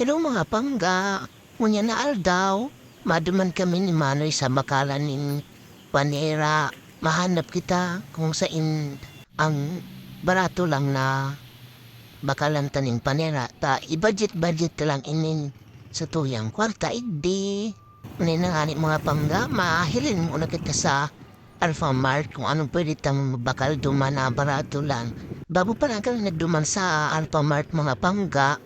Hello mga pangga, ngunya na aldaw. Maduman kami ni Manoy sa bakalan ning panera. Mahanap kita kung saan ang barato lang na bakalan taning panera. Ta i-budget lang inin sa tuyang kwarta. Idi, nangyari mga pangga, mahilin mo na kita sa Alpha Mart kung anong pwede tang bakal duman na barato lang. Bago pa lang kami nagduman sa Alpha Mart mga pangga,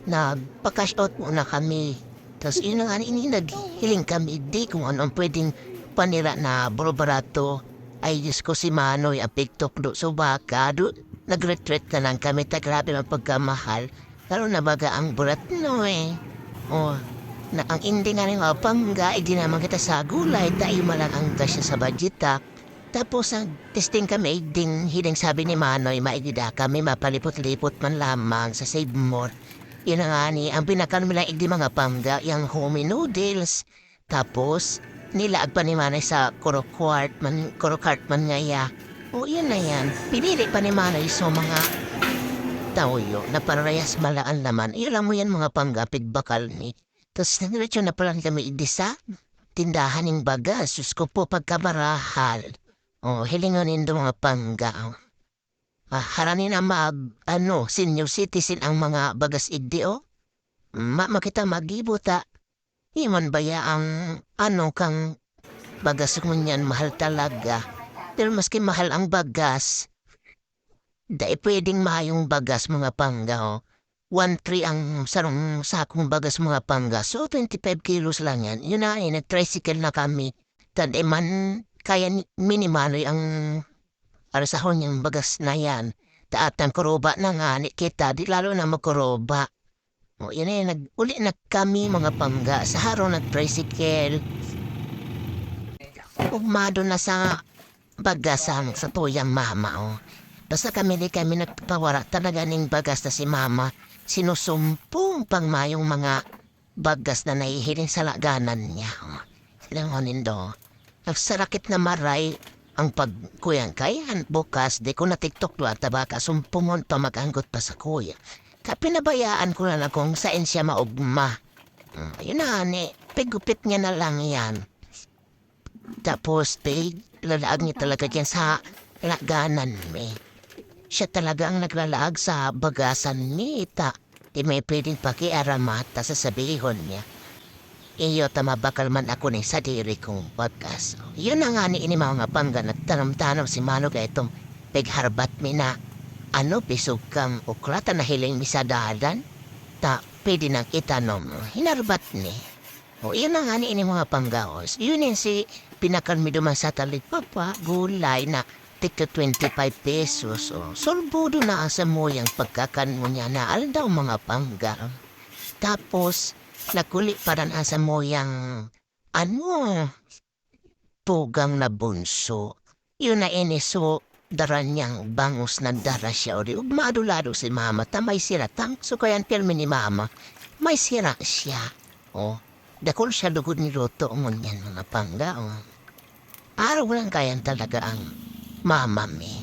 nagpa-cash out muna kami. Tapos yun nga naghiling kami di kung anong pwedeng panira na barato. Ay Diyos ko si Manoy apiktok do so baka do nag-retreat na lang kami ta grabe ang pagkamahal. Lalo na baga ang burat no eh. Oh, na ang hindi nga rin mga pangga, hindi naman kita sa gulay, tayo malang ang gasya sa budget ha. Tapos ang testing kami, ding hiling sabi ni Manoy, maigida kami mapalipot-lipot man lamang sa Save More. Yun na nga ni, ang pinakan nila hindi mga pangga, yung homie noodles. Tapos, nilaag pa ni Manoy sa kurokart man nga ya. O yun na yan, pinili pa ni Manoy sa mga tauyo na parehas malaan naman. Iyon mo yan mga pangga, pigbakal ni. Tapos naniretso na pala kami sa tindahan ng bagas. Diyos ko po pagkabarahal. O, hilingonin do mga pangga. Haranin na senior citizen ang mga bagas idi o. Makita magibuta. Iman baya ang kang bagas mo niyan mahal talaga. Pero maski mahal ang bagas, dahil pwedeng mahayong bagas mga pangga o. 1-3 ang sarong sakong bagas mga pangga. So, 25 kilos lang yan. Yun na nag-tricycle na kami. Tanda man, kaya minimaloy ang arasahon yung bagas na yan. Taatan kuroba na nga ni kita, di lalo na magkuroba. O, yun nag-uli na kami mga pangga. Sa haro nag-tricycle. Ugmado na sa bagasang sa tuyang mama o. Basta kami nagpapawara talaga ning bagas na si mama. Sinusumpong pang mayong mga bagas na nahihiling sa laganan niya. Silang do. Nagsarakit na maray ang pagkuyang kayan. Bukas, di ko na TikTok doon tabaka sumpumon pa mag-anggot pa sa kuya. Pinabayaan ko na kung saan siya maugma. Yun na pigupit niya na lang yan. Tapos, lalaag niya talaga dyan sa laganan me. Siya talaga ang naglalaag sa bagasan nita. Di may pwedeng pakiaramata sa sabihon niya. Iyo tamabakal man ako ni sa diri kong podcast. Yun na nga ni ini mga pangga nagtanam-tanam si Mano ka itong pigharbat mi na pisog kang uklata na hiling mi sa dadan. Ta pwede nang itanom. Hinarbat ni. O yun na nga ni ini mga panggaos. Yun yun si pinakan mi duman sa talipapa gulay na tika 25 pesos. O, solbudo na asa mo yung pagkakan mo niya na aldaw mga pangga. Tapos, nakuli pa rin asa mo yung tugang na bunso. Yun na iniso, daran niyang bangus na dara siya. O di, ugmadulado si mama, may sira. So kaya pilmi ni mama, may sira siya. O, dakol siya lugod ni Roto ngon yan mga pangga. O. Araw lang kayan talaga ang mama mi.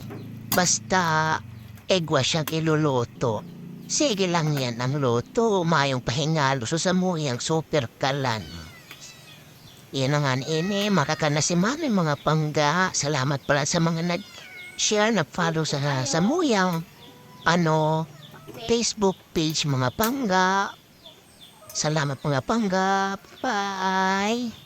Basta egwa siyang iluluto. Sige lang yan ang luto. Mayong pahingalo sa samuyang super kalan. Yan nga ini. Makakana si mami mga pangga. Salamat pala sa mga nag-share, nag-follow sa samuyang Facebook page mga pangga. Salamat mga pangga. Bye!